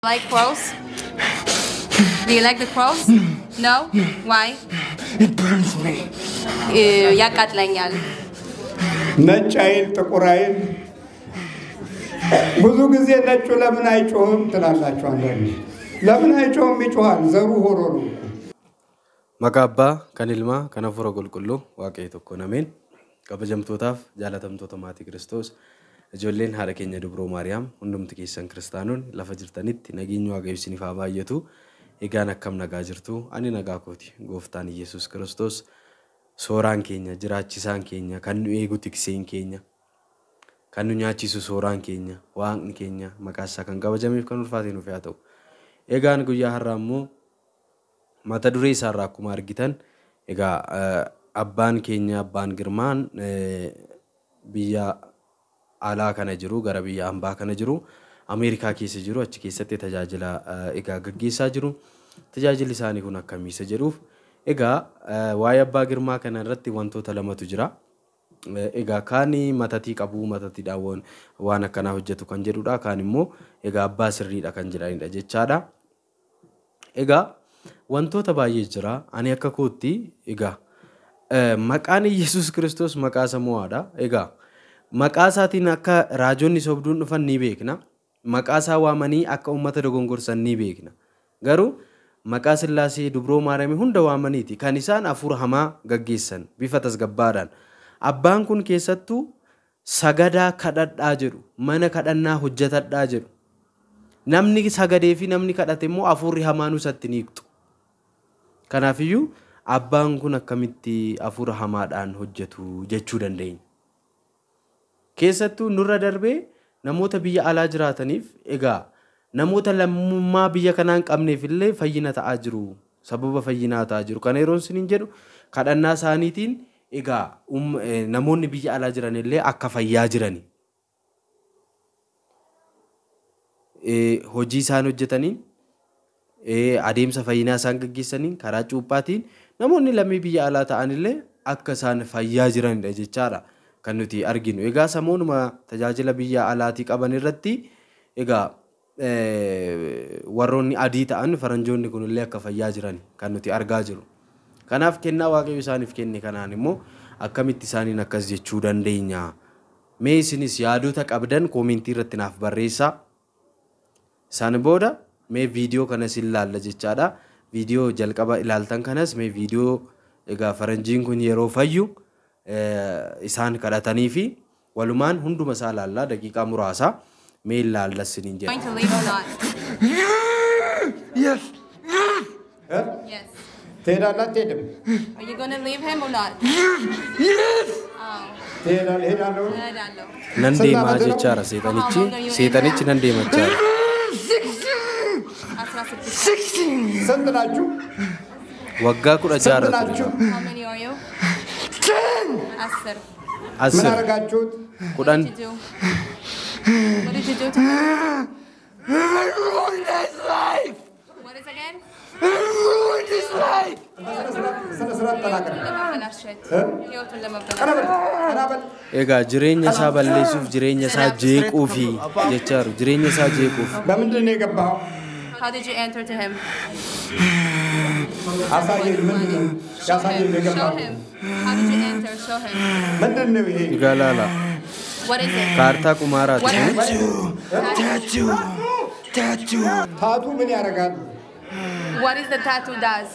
Like crows? Do you like the crows? No? Why? It burns me. ያቃጥለኛል ነጭ አይል ጥቁር አይል ብዙ ጊዜ ነጩ ለምን አይጮህም ትላላችሁ አንዳንዴ ለምን አይጮህም ይጮሃል ዘሩ ሆሮ ነው መቃባ ከንልማ ከነፈረ ጎልቆሎ ዋቀይ ተኮነሜን ከበጀምቶታፍ ጃላተምቶታ ማቲ ክርስቶስ እጆሌን ሐረከኛ ድብሮ ማርያም ሁንዱም ተከሰን ክርስቲያኑን ለፈጅርተኒት ነጊኙ አገይሲኒ ፋባየቱ ኢጋና ከም ነጋጅርቱ አኒ ነጋኮቲ ጎፍታን ኢየሱስ ክርስቶስ ሶራን ኬኛ ጅራቺሳን ኬኛ ከኑ ኤጉቲክሴን ኬኛ ከኑ ኛቺሱ ሶራን ኬኛ ዋን ኬኛ መቃሳ ከን ገበጀሚፍ ከኑልፋቴ ነው ፊያተው ኤጋን ጉያ ሐራሙ ማታ ዱሬ ሳራኩ ማርጊተን ኤጋ አባን ኬኛ አባን ግርማን ቢያ አላ ከነጅሩ ገረቢያ አምባ ከነጅሩ አሜሪካ ኬስ ጅሩ አቺ ኬሰቴ ተጃጅላ ኤጋ ገጌሳ ጅሩ ተጃጅል ሊሳኒ ሁን አከሚሰ ጅሩፍ ኤጋ ዋይ አባ ግርማ ከነረቲ ወንቶ ተለመቱ ጅራ ኤጋ ካኒ ማታቲ ቀቡ ማታቲ ዳወን ዋና ከና ሁጀቱ ከንጀዱዳ ካኒሞ ኤጋ አባ ስሪዳ ከንጀዳኒ ደጀቻዳ ኤጋ ወንቶ ተባየ ጅራ አኒ አከኮቲ ኤጋ መቃን ኢየሱስ ክርስቶስ መቃሰሞዋዳ ኤጋ መቃሳቲን አካ ራጆኒ ሶብዱን ዱፈን ኒቤክና መቃሳ ዋመኒ አካ ኡመተ ደጎንጎርሰን ኒቤክና ገሩ መቃስላሴ ድብሮ ማርያም ሁንደ ዋመኒቲ ካኒሳን አፉር ሐማ ገጌሰን ቢፈተስ ገባዳን አባን ኩን ኬሰቱ ሰገዳ ከዳዳ ጅሩ መነ ከዳና ሁጀተዳ ጅሩ namni sagadeefi namni kadhatemo afurri hamaanu satiniqtu kanafiyu abbaan kun akkamitti afura hamaadhaan hojjetu jechuu dandeenya keessattu nurra darbe namoota biyya alaa jiraataniif egaa namoota lammummaa biyya kanaan qabneef illee fayyina ta'aa jiru sababa fayyinaa ta'aa jiru kana yeroon sinin jedhu kadhannaa saaniitiin egaa namoonni biyya alaa jiran illee akka fayyaa jirani hojii isaan hojjetaniin adeemsa fayyinaa isaan gaggeessaniin karaa cuuphaatiin namoonni lammii biyya alaa ta'an illee akka isaan fayyaa jiranidha jechaadha kan nuti arginu egaa samoonuma tajaajila biyya alaatii qaban irratti egaa warroonni adii ta'an faranjoonni kun illee akka fayyaa jiran kan nuti argaa jiru kanaaf kennaa waaqayyo isaaniif kenne kanaan immoo akkamitti isaaniin akkas jechuu dandeenya mee isinis yaadota qabdan koomentii irratti naaf barreessaa san booda mee viidiyoo kana sillaalla jechaadha viidiyoo jalqaba ilaaltan kanas mee viidiyoo egaa faranjiin kun yeroo fayyu isaan kadhatanii fi walumaan hunduma isaa laalla daqiiqaa muraasa mee ilaalla sinin jedha. Going to leave or not? Yes. Yes. ትሄዳለህ አትሄድም Are you going to leave him or not? Yes. Oh. ትሄዳለህ እሄዳለሁ ነንዴ ማጀቻራ ሴጣንቺ ነንዴ ማቻራ 16. ስንት ናችሁ ወጋ ኩዳ ጃራ ናችሁ How many are you? 10. 10 ምን አስር አደረጋችሁት ኩዳን What did you do? What did you do to him? I ruined his life. What is again? I ruined his life. ስነ ስርዓት ተናገር ለማበላሸት ህይወቱን ለማበላሸት ቀናበል ኤጋ ጅሬኛ ሳ ባለሱፍ ጅሬኛ ሳ ጄቁፊ ጀቻሩ ጅሬኛ ሳ ጄቁፍ በምንድን ነው የገባኸው How did you enter to him? አሳየኝ ምንድን ነው ያሳየኝ Show የገባኸው him. How did you enter? Show him. ምንድን ነው ይሄ ይጋላላ What is it? ካርታ ቁማራት What is it? Tattoo. ታቱ ምን ያደርጋል What is the tattoo does?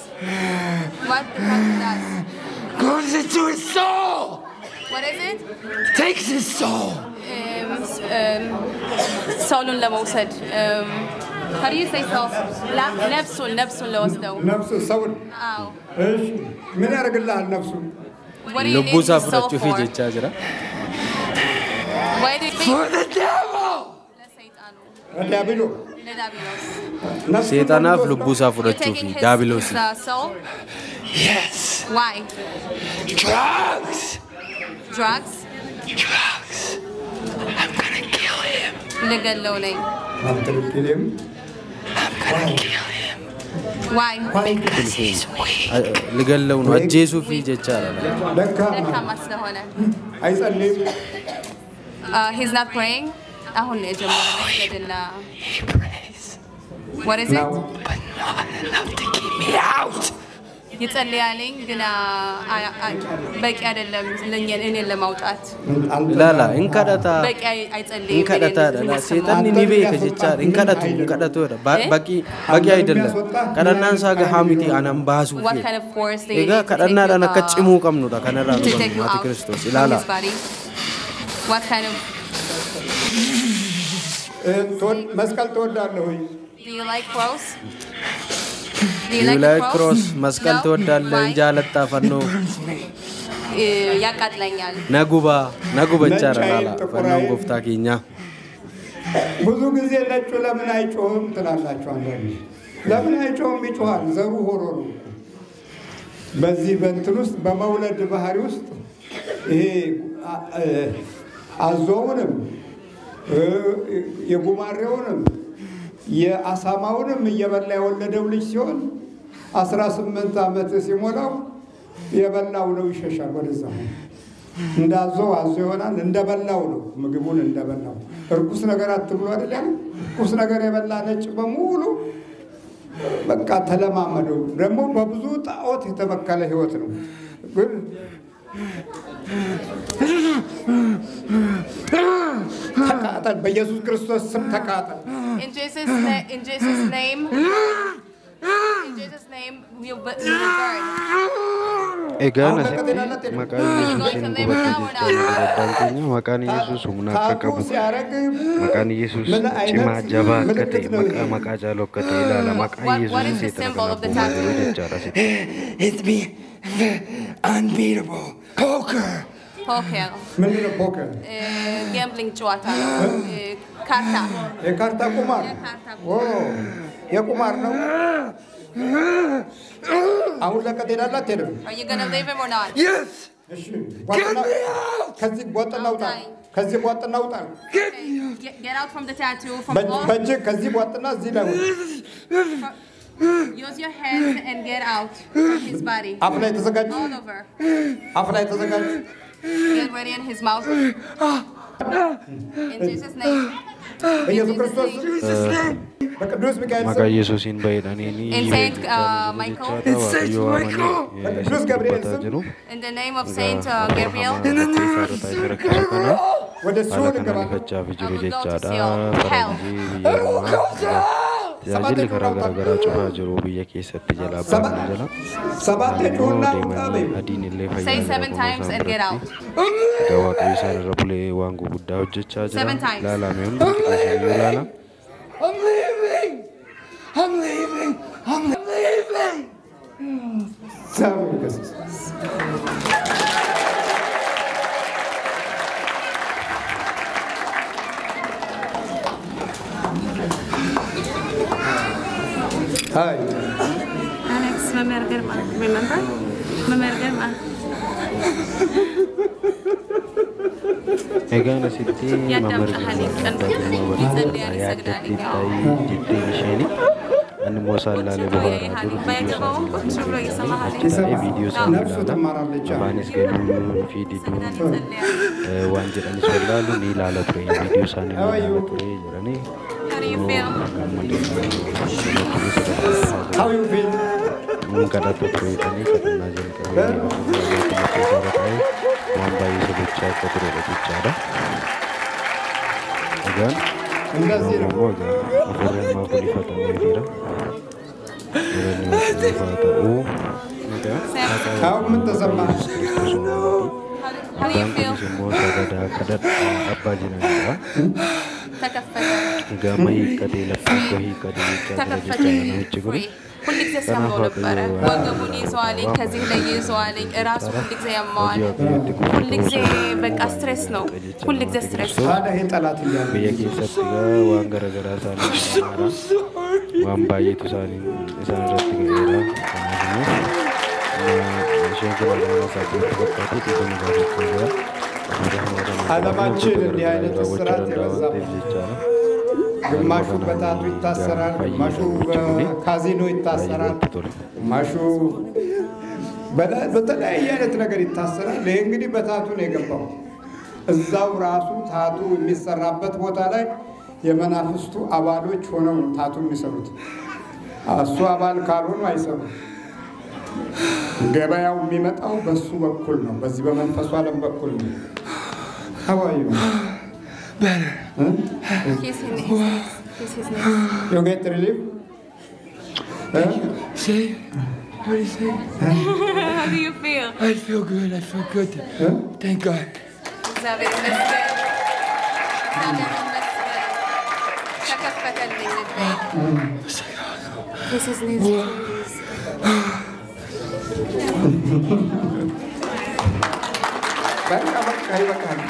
What the tattoo does? Goes into his soul. What is it? Takes his soul. Soulun ለመውሰድ How do you say soul? ነፍሱን ለወስደው ነፍሱ ሰውን አዎ እሺ ምን ያደርግልሃል ነፍሱ What do you need ልቡሳ his soul ፍረቹ ፊ for? ጀቻ ጅራ Why do you For the devil. ለሰይጣኑ ዲያብሎ ለዳቢሎስ ሴጣናፍ ልቡሳ You're ፍረቹ taking ፊ his ዳቢሎስ soul? Yes. Why? Drugs. Drugs? I'm gonna kill him. ልገለው ነኝ አትልክልም I'm gonna kill him. Why? Because he's weak. ልገለው ነው አጄሱ ፊ ጀቻ ለካ ደካማ ስለሆነ አይጸልይም He's not praying አሁን ነው የጀመረው መስገድና He prays. What is now. it? but not enough to keep me out. ይጸልያለኝ ግን በቂ አይደለም ለእኔን ለማውጣት ላላ እንከዳታ በቂ አይጸልይም እንከዳታ ሰይጣን ኒቤ ከጀቻ እንከዳቱ በቂ አይደለም ከዳናን ሳገ ሐሚቲ አናምባሱ ኤጋ ከዳና ዳና ከጭሙ ቀምኑ ዳ ከነራ ነው ማቲ ክርስቶስ ላላ what kind of መስቀል ተወዳለሁ do you like cross Do you like cross? መስቀል ተወዳለህ እንጂ አለጣፈኖ ያቃጥለኛል ነጉባ ቻራላ ፈናን ጎፍታ ኪኛ ብዙ ጊዜ ነጩ ለምን አይጮህም ትላላችሁ አንዳንዴ ለምን አይጮህም ይጮሃል ዘሩ ሆሮ ነው በዚህ በእንትን ውስጥ በመውለድ ባህሪ ውስጥ ይሄ አዞውንም የጉማሬውንም የአሳማውንም እየበላ የወለደው ልጅ ሲሆን 18 ዓመት ሲሞላው የበላው ነው ይሸሻል ወደዛ እንዳዞ አዞ ይሆናል እንደበላው ነው ምግቡን እንደበላው እርኩስ ነገር አትብሉ አይደለም እርኩስ ነገር የበላ ነጭ በሙሉ በቃ ተለማመደው ደግሞ በብዙ ጣዖት የተበከለ ህይወት ነው ግን ተቃጠል በኢየሱስ ክርስቶስ ስም ተቃጠል in Jesus name we will burn ኤጋና መቃኒ መቃኒ ኢየሱስ ሁምና ከቀቡ መቃኒ ኢየሱስ ጭማ ጀባ ከተ መቃ ጃሎ ከተ ኢላላ መቃ ኢየሱስ It's me, unbeatable poker. ምንድን ነው ፖከር gambling ጨዋታ ካርታ የካርታ ቁማር የቁማር ነው አሁን ለከቴዳላ ተደም are you going to leave him or not Yes. እሺ Get me out. ከዚህ ቧጥና ውጣ get out from the tattoo from all በእጅ ከዚህ ቧጥና እዚህ ላይ use your hands and get out from his body አፍ ላይ ተዘጋጅ all over get ready in his mouth in Jesus name ኢየሱስ ክርስቶስ በቅዱስ ሚካኤል መቃ ኢየሱስን በይዳኔኒ in Saint Michael በቅዱስ ገብርኤል ስም in the name of Saint Gabriel ወደ ሲኦል ገባል Tajaajilli garaa cufaa jiru biyya keessatti jalaa baafna jala. Adiin illee say 7 times and get out Waaqayyo isaan irra bulee waan gurguddaa hojjechaa jira. Laalame hundi keessanii laala. I'm leaving. Hi. Alex Abbaa Girmaa remember Abbaa Girmaa Egaan asitti mamarganii ani moosaalaalee bohaaraa jiru viidiyoo isaanii afaanis galuu fi diduun waan jedhanis wallaalu ni ilaala ture viidiyoo isaanii ni ilaala ture jedhanii How you feel? kadhata ture jedhanii kadhannaa jalqabee waan baay'ee sodaachaa akka ture jechaadha. Egaan እንደዚህ ነው afurreen maa kulifatamee jira. Jireenyi faa ta'uu አሁን ምን ተሰማህ how do you feel immoo sagadaa kadhadha abbaa jinaanidha. ተከፈተ Gama hiikkatee lafa hiikkatee jechaa namichi kun ሁሉ ጊዜ ሲያመው ነበረ ወገቡን ይዘዋልኝ ከዚህ ላይ ይዘዋልኝ ራሱ ሁሉ ጊዜ ያማዋል ሁሉ ጊዜ በቃ ስትሬስ ነው ሁሉ ጊዜ ስትሬስ ታዲያ ይሄ ጠላት እያለ biyya keessatti waan garaagaraa isaanii waan baay'eetu isaan irratti ga'eera. Isheen kun alaabaa isaatti fakkaatu dhiifama gaafachuu jira. ዓለማችን እንዲህ አይነት እስራት የበዛበት ግማሹ በታቱ ይታሰራል ግማሹ በካዚኖ ይታሰራል ግማሹ በተለያየ አይነት ነገር ይታሰራል ይሄ እንግዲህ በታቱ ነው የገባው እዛው ራሱ ታቱ የሚሰራበት ቦታ ላይ የመናፍስቱ አባሎች ሆነው ታቱ የሚሰሩት። እሱ አባል ካልሆኑ አይሰሩም። ገበያው የሚመጣው በሱ በኩል ነው፣ በዚህ በመንፈሱ ዓለም በኩል ነው። ሀዋዩ Better. Kiss his name. You get relief? Say, what do you say? How do you feel? I feel good. I feel good. Thank God. እግዚአብሔር ይመስገን። እግዚአብሔር ይመስገን። ተከፈተልኝ ልቤ። Kiss his name. በቃ ይበቃል።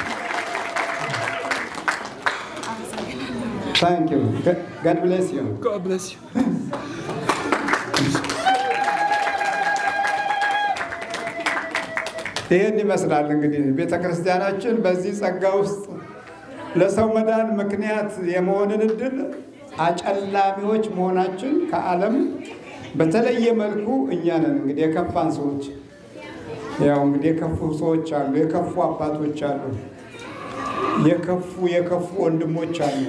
Thank you. God bless you. God bless you. ይህን ይመስላል እንግዲህ ቤተ ክርስቲያናችን በዚህ ጸጋ ውስጥ ለሰው መዳን ምክንያት የመሆንን እድል አጨላሚዎች መሆናችን ከዓለም በተለየ መልኩ እኛ ነን። እንግዲህ የከፋን ሰዎች ያው እንግዲህ የከፉ ሰዎች አሉ፣ የከፉ አባቶች አሉ፣ የከፉ ወንድሞች አሉ፣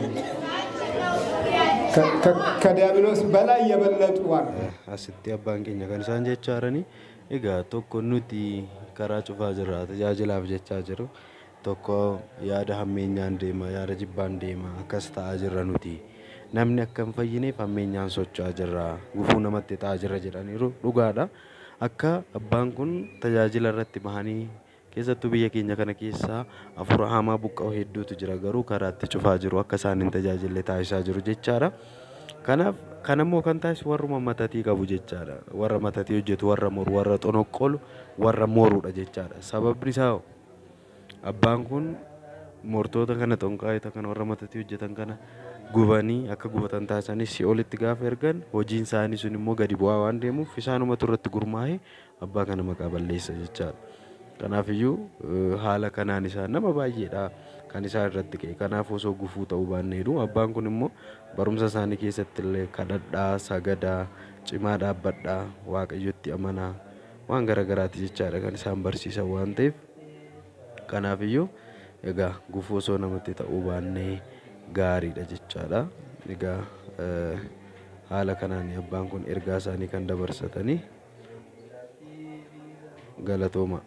ከዲያብሎስ በላይ የበለጡ አሉ። Asitti abbaan keenya kan isaan jechaa jirani egaa tokko nuti karaa cufaa jirra tajaajilaaf jechaa jiru tokko yaada hammeenyaan deema yaada jibbaan deema akkas ta'aa jirra nuti namni akka hin fayyineef hammeenyaan socho'aa jirra gufuu namatti ta'aa jirra jedhaniiru dhugaadha akka abbaan kun tajaajila irratti bahanii keessattuu biyya keenya kana keessa afura hamaa buqqa'u hedduutu jira garuu karaatti cufaa jiru akka isaan hin tajaajille taasisaa jiru jechaadha. Kanaaf kanammoo kan taasisu warruma matatii qabu jechaadha. Warra matatii hojjetu, warra moru, warra xonoqqolu, warra moruudha jechaadha. Sababni isaa abbaan kun mortoota kana xonqaayita kana warra matatii hojjetan kana gubanii akka gubatan taasisanii si'oolitti gaafa ergan hojiin isaanii sun immoo gadi bu'aa waan deemuuf isaanumatu irratti gurmaa'ee abbaa kana maqaa balleessa jechaadha. Kanaafiyyuu haala kanaan isaa nama baay'eedha kan isaa irratti ka'e. Kanaaf osoo gufuu ta'uu baanneedu abbaan kun immoo barumsa isaanii keessatti illee kadhadhaa, sagadaa, cimaa dhaabbadhaa, waaqayyotti amanaa waan garagaraati jechaadha kan isaan barsiisan waan ta'eef. Kanaafiyyuu egaa gufuu osoo namatti ta'uu baannee gaariidha jechaadha. Egaa haala kanaan abbaan kun ergaa isaanii kan dabarsatanii galatooma.